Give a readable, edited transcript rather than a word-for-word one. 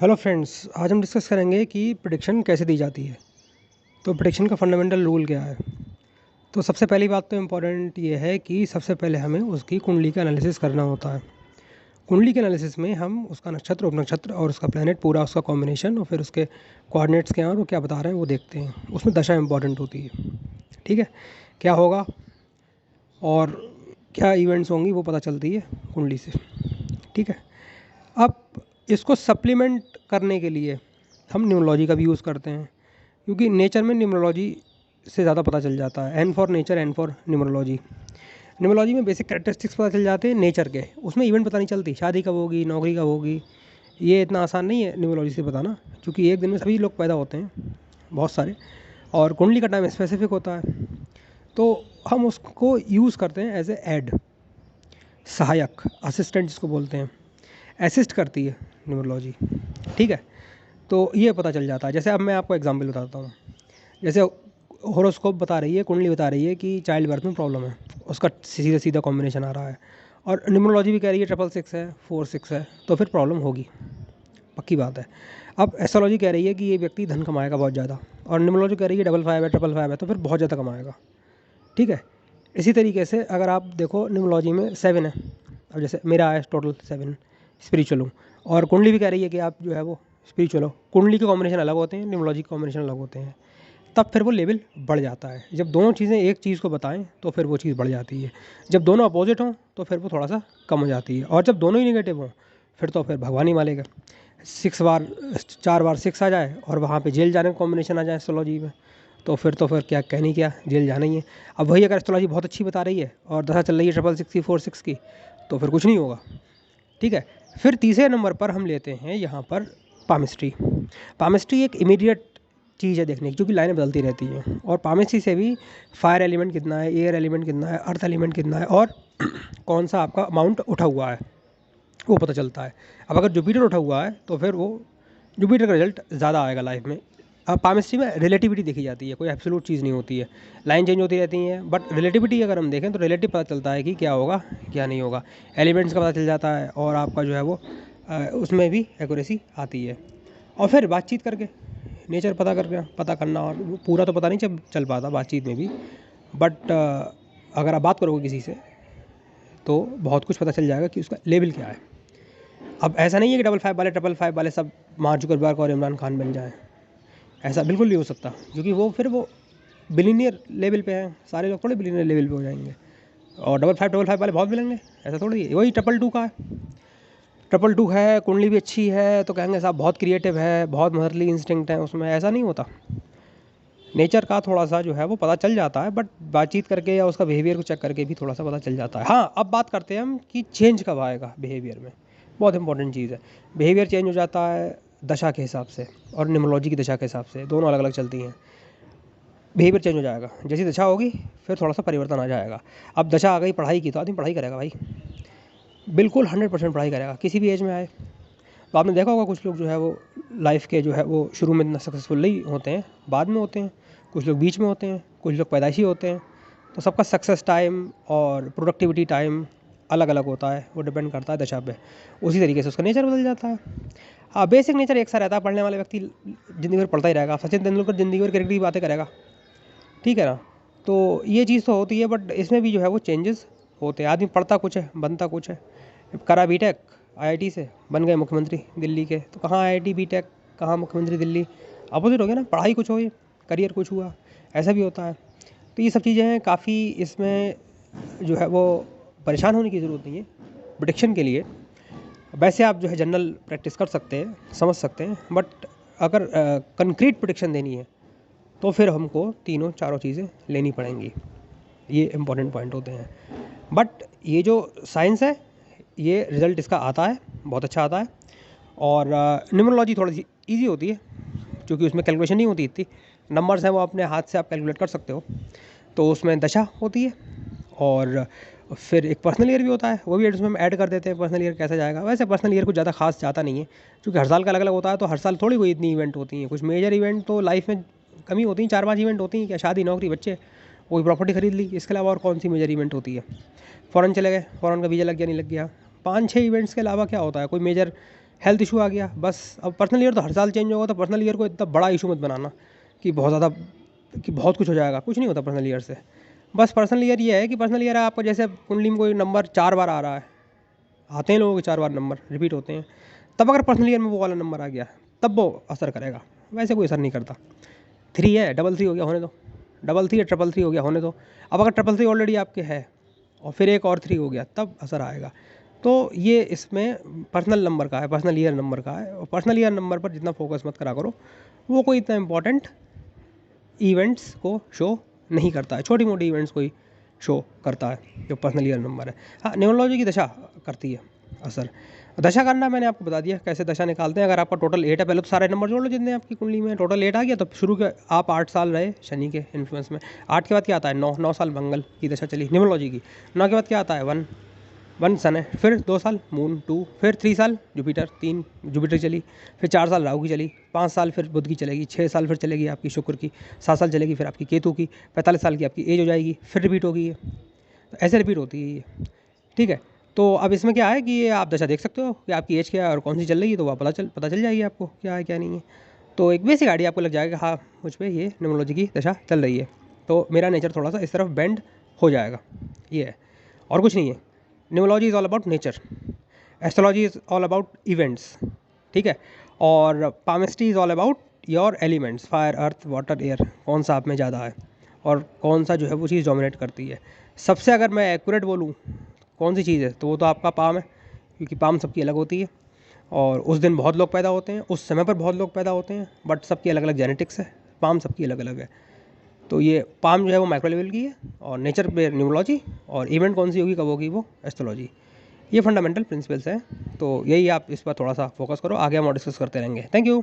Hello friends, आज हम discuss करेंगे कि प्रेडिक्शन कैसे दी जाती है। तो प्रेडिक्शन का फंडामेंटल रूल क्या है। तो सबसे पहली बात तो इम्पॉर्टेंट ये है कि सबसे पहले हमें उसकी कुंडली का एनालिसिस करना होता है। कुंडली के एनालिसिस में हम उसका नक्षत्र, उपनक्षत्र और उसका प्लैनेट पूरा उसका कॉम्बिनेशन और फिर उसके कोऑर्डिनेट्स क्या हैं और वो क्या बता रहे हैं वो देखते हैं। उसमें दशा इंपॉर्टेंट होती है। ठीक है, क्या होगा और क्या इवेंट्स होंगी वो पता चलती है कुंडली से। ठीक है, अब इसको सप्लीमेंट करने के लिए हम न्यूमरोलॉजी का भी यूज़ करते हैं, क्योंकि नेचर में न्यूमरोलॉजी से ज़्यादा पता चल जाता है। N for nature, N for numerology. Numerology में बेसिक कैरेक्टरिस्टिक्स पता चल जाते हैं नेचर के, उसमें इवेंट पता नहीं चलती। शादी कब होगी, नौकरी कब होगी, ये इतना आसान नहीं है न्यूमरोलॉजी से बताना, क्योंकि एक दिन में सभी लोग पैदा होते हैं, बहुत सारे, और कुंडली का टाइम स्पेसिफिक होता है। तो हम उसको यूज़ करते हैं एज ए एड, सहायक, असिस्टेंट जिसको बोलते हैं, असिस्ट करती है न्यूमरोलॉजी। ठीक है, तो ये पता चल जाता है। जैसे अब मैं आपको एग्जांपल बताता हूँ। जैसे होरोस्कोप बता रही है, कुंडली बता रही है कि चाइल्ड बर्थ में प्रॉब्लम है, उसका सीधा सीधा कॉम्बिनेशन आ रहा है, और न्यूमरोलॉजी भी कह रही है 666 है, 46 है, तो फिर प्रॉब्लम होगी, पक्की बात है। अब एस्ट्रोलॉजी कह रही है कि ये व्यक्ति धन कमाएगा बहुत ज़्यादा, और न्यूमरोलॉजी कह रही है 55 है, 555 है, तो फिर बहुत ज़्यादा कमाएगा। ठीक है, इसी तरीके से अगर आप देखो न्यूमरोलॉजी में 7 है, अब जैसे मेरा है टोटल 7, स्पिरिचुअल हूँ, और कुंडली भी कह रही है कि आप जो है वो स्पिरिचुअल हो। कुंडली के कॉम्बिनेशन अलग होते हैं, न्यूमरोलॉजी के कॉम्बिनेशन अलग होते हैं, तब फिर वो लेवल बढ़ जाता है। जब दोनों चीज़ें एक चीज़ को बताएं तो फिर वो चीज़ बढ़ जाती है। जब दोनों अपोजिट हों तो फिर वो थोड़ा सा कम हो जाती है, और जब दोनों ही नेगेटिव हों फिर तो फिर भगवान ही मानेगा। 6 बार 4 बार 6 आ जाए और वहाँ पे जेल जाने का कॉम्बिनेशन आ जाए एस्ट्रोलॉजी में, तो फिर क्या कहनी, क्या जेल जाना ही है। अब वही अगर एस्ट्रोलॉजी बहुत अच्छी बता रही है और दशा चल रही है 666 की, 46 की, तो फिर कुछ नहीं होगा। ठीक है, फिर तीसरे नंबर पर हम लेते हैं यहाँ पर पामिस्ट्री। पामिस्ट्री एक इमीडिएट चीज़ है देखने की, क्योंकि लाइनें बदलती रहती हैं, और पामिस्ट्री से भी फायर एलिमेंट कितना है, एयर एलिमेंट कितना है, अर्थ एलिमेंट कितना है, और कौन सा आपका अमाउंट उठा हुआ है वो पता चलता है। अब अगर जुपिटर उठा हुआ है तो फिर वो जुपिटर का रिजल्ट ज़्यादा आएगा लाइफ में। अब पामिस्ट्री में रिलेटिविटी देखी जाती है, कोई एब्सोल्यूट चीज़ नहीं होती है, लाइन चेंज होती रहती हैं, बट रिलेटिविटी अगर हम देखें तो रिलेटिव पता चलता है कि क्या होगा क्या नहीं होगा। एलिमेंट्स का पता चल जाता है, और आपका जो है वो उसमें भी एक्यूरेसी आती है। और फिर बातचीत करके नेचर पता करना, और वो पूरा तो पता नहीं चल पाता बातचीत में भी, बट अगर आप बात करोगे किसी से तो बहुत कुछ पता चल जाएगा कि उसका लेवल क्या है। अब ऐसा नहीं है कि 55 वाले सब मार्क जुकरबर्ग और इमरान खान बन जाएं, ऐसा बिल्कुल नहीं हो सकता, क्योंकि वो फिर वो बिलीनियर लेवल पे हैं, सारे लोग थोड़े बिलीनियर लेवल पे हो जाएंगे, और 55 वाले बहुत मिलेंगे, ऐसा थोड़ी है। वही 222 का है, 222 है, कुंडली भी अच्छी है तो कहेंगे साहब बहुत क्रिएटिव है, बहुत मदरली इंस्टिंक्ट है उसमें, ऐसा नहीं होता। नेचर का थोड़ा सा जो है वो पता चल जाता है, बट बातचीत करके या उसका बिहेवियर को चेक करके भी थोड़ा सा पता चल जाता है। हाँ, अब बात करते हैं हम कि चेंज कब आएगा बिहेवियर में, बहुत इंपॉर्टेंट चीज़ है। बिहेवियर चेंज हो जाता है दशा के हिसाब से और न्यूमरोलॉजी की दशा के हिसाब से, दोनों अलग अलग चलती हैं। बिहेवियर चेंज हो जाएगा, जैसी दशा होगी फिर थोड़ा सा परिवर्तन आ जाएगा। अब दशा आ गई पढ़ाई की, तो आदमी पढ़ाई करेगा भाई, बिल्कुल 100% पढ़ाई करेगा, किसी भी एज में आए। तो आपने देखा होगा कुछ लोग जो है वो लाइफ के जो है वो शुरू में इतना सक्सेसफुल नहीं होते हैं, बाद में होते हैं, कुछ लोग बीच में होते हैं, कुछ लोग पैदाइशी होते हैं। तो सबका सक्सेस टाइम और प्रोडक्टिविटी टाइम अलग अलग होता है, वो डिपेंड करता है दशा पे। उसी तरीके से उसका नेचर बदल जाता है। हाँ, बेसिक नेचर एक सा रहता है, पढ़ने वाले व्यक्ति ज़िंदगी भर पढ़ता ही रहेगा। सचिन तेंदुलकर ज़िंदगी भर क्रिकेट की बातें करेगा, ठीक है ना। तो ये चीज़ तो होती है, बट इसमें भी जो है वो चेंजेस होते हैं। आदमी पढ़ता कुछ है, बनता कुछ है। करा बीटेक आईआईटी से, बन गए मुख्यमंत्री दिल्ली के, तो कहाँ आईआईटी बीटेक, कहाँ मुख्यमंत्री दिल्ली, अपोजिट हो गया ना। पढ़ाई कुछ हुई, करियर कुछ हुआ, ऐसा भी होता है। तो ये सब चीज़ें हैं काफ़ी, इसमें जो है वो परेशान होने की ज़रूरत नहीं है प्रेडिक्शन के लिए। वैसे आप जो है जनरल प्रैक्टिस कर सकते हैं, समझ सकते हैं, बट अगर कंक्रीट प्रेडिक्शन देनी है तो फिर हमको तीनों चारों चीज़ें लेनी पड़ेंगी। ये इम्पॉर्टेंट पॉइंट होते हैं। बट ये जो साइंस है, ये रिज़ल्ट इसका आता है, बहुत अच्छा आता है। और न्यूमरोलॉजी थोड़ी सी ईजी होती है, क्योंकि उसमें कैलकुलेशन नहीं होती इतनी, नंबर्स हैं वो अपने हाथ से आप कैलकुलेट कर सकते हो। तो उसमें दशा होती है, और फिर एक पर्सनल ईयर भी होता है, वो भी उसमें हम ऐड कर देते हैं पर्सनल ईयर कैसे जाएगा। वैसे पर्सनल ईयर कुछ ज़्यादा खास जाता नहीं है, क्योंकि हर साल का अलग अलग होता है, तो हर साल थोड़ी कोई इतनी इवेंट होती हैं। कुछ मेजर इवेंट तो लाइफ में कम ही होती हैं, 4-5 इवेंट होती हैं, क्या शादी, नौकरी, बच्चे, कोई प्रॉपर्टी खरीद ली, इसके अलावा और कौन सी मेजर इवेंट होती है। फ़ॉरेन चले गए, फ़ॉरेन का वीज़ा लग गया नहीं लग गया, 5-6 इवेंट्स के अलावा क्या होता है, कोई मेजर हेल्थ इशू आ गया, बस अब पर्सनल ईयर तो हर साल चेंज होगा, तो पर्सनल ईयर को इतना बड़ा इशू मत बनाना कि बहुत ज़्यादा, कि बहुत कुछ हो जाएगा। कुछ नहीं होता पर्सनल ईयर से। बस पर्सनल ईयर ये है कि पर्सनल ईयर आपको जैसे कुंडली में कोई नंबर 4 बार आ रहा है, आते हैं लोगों के 4 बार नंबर रिपीट होते हैं, तब अगर पर्सनल ईयर में वो वाला नंबर आ गया तब वो असर करेगा, वैसे कोई असर नहीं करता। 3 है, 3 हो गया, होने दो। 3 है, 3 हो गया, होने दो। अब अगर 3 ऑलरेडी आपके है और फिर एक और 3 हो गया, तब असर आएगा। तो ये इसमें पर्सनल नंबर का है, पर्सनल ईयर नंबर का है। और पर्सनल ईयर नंबर पर जितना फोकस मत करा करो, वो कोई इतना इंपॉर्टेंट इवेंट्स को शो नहीं करता है, छोटी मोटी इवेंट्स को ही शो करता है जो पर्सनल ईयर नंबर है। हाँ, न्यूमरोलॉजी की दशा करती है असर। दशा करना मैंने आपको बता दिया कैसे दशा निकालते हैं। अगर आपका टोटल 8 है, पहले तो सारे नंबर जोड़ लो जितने आपकी कुंडली में टोटल 8 आ गया, तो शुरू के आप 8 साल रहे शनि के इन्फ्लुएंस में। 8 के बाद क्या आता है? 9 साल मंगल की दशा चली न्यूमरोलॉजी की। 9 के बाद क्या आता है? 1 सन है, फिर 2 साल मून 2, फिर 3 साल जुपिटर 3 जुपिटर चली, फिर 4 साल राहु की चली, 5 साल फिर बुध की चलेगी, 6 साल फिर चलेगी आपकी शुक्र की, 7 साल चलेगी फिर आपकी केतु की, 45 साल की आपकी एज हो जाएगी, फिर रिपीट होगी ये। तो ऐसे रिपीट होती है ये, ठीक है। तो अब इसमें क्या है कि ये आप दशा देख सकते हो कि आपकी एज क्या है और कौन सी चल रही है, तो वह पता चल जाएगी आपको क्या है क्या नहीं है। तो एक बेसिक आइडिया आपको लग जाएगा, हाँ मुझ पर ये न्यूमरोलॉजी की दशा चल रही है, तो मेरा नेचर थोड़ा सा इस तरफ बेंड हो जाएगा, ये है और कुछ नहीं है। Numerology is all about nature, astrology is all about events, ठीक है। और palmistry is all about your elements, fire earth water air, कौन सा आप में ज़्यादा है और कौन सा जो है वो चीज़ डोमिनेट करती है। सबसे अगर मैं एक्यूरेट बोलूँ कौन सी चीज़ है, तो वो तो आपका पाम है, क्योंकि पाम सबकी अलग होती है और उस दिन बहुत लोग पैदा होते हैं, उस समय पर बहुत लोग पैदा होते हैं, बट सबकी अलग अलग जेनेटिक्स है, पाम सबकी अलग अलग है। तो ये पाम जो है वो माइक्रो लेवल की है और नेचर पे न्यूमरोलॉजी, और इवेंट कौन सी होगी कब होगी वो एस्ट्रोलॉजी। ये फंडामेंटल प्रिंसिपल्स हैं, तो यही आप इस पर थोड़ा सा फोकस करो, आगे हम और डिस्कस करते रहेंगे। Thank you.